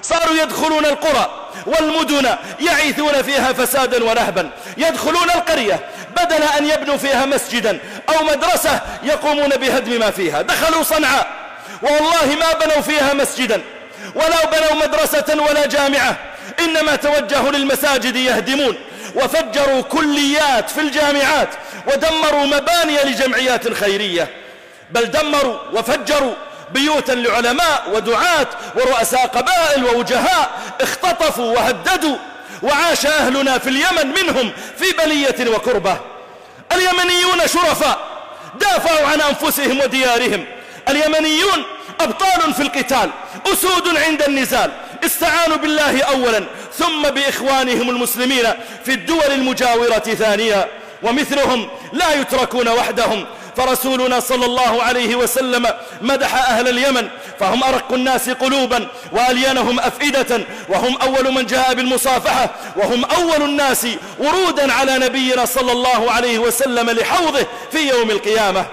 صاروا يدخلون القرى والمدن يعيثون فيها فسادا ونهبا. يدخلون القرية بدل أن يبنوا فيها مسجدا أو مدرسة يقومون بهدم ما فيها. دخلوا صنعاء والله ما بنوا فيها مسجدا ولا بنوا مدرسة ولا جامعة، إنما توجهوا للمساجد يهدمون، وفجروا كليات في الجامعات، ودمروا مباني لجمعيات خيرية، بل دمروا وفجروا بيوتا لعلماء ودعاة ورؤساء قبائل ووجهاء اختطفوا وهددوا. وعاش أهلنا في اليمن منهم في بلية وكربة. اليمنيون شرفاء دافعوا عن أنفسهم وديارهم. اليمنيون أبطال في القتال، أسود عند النزال، استعانوا بالله أولا ثم بإخوانهم المسلمين في الدول المجاورة ثانيا، ومثلهم لا يتركون وحدهم. فرسولنا صلى الله عليه وسلم مدح أهل اليمن فهم أرق الناس قلوبا وألينهم أفئدة، وهم أول من جاء بالمصافحة، وهم أول الناس ورودا على نبينا صلى الله عليه وسلم لحوضه في يوم القيامة.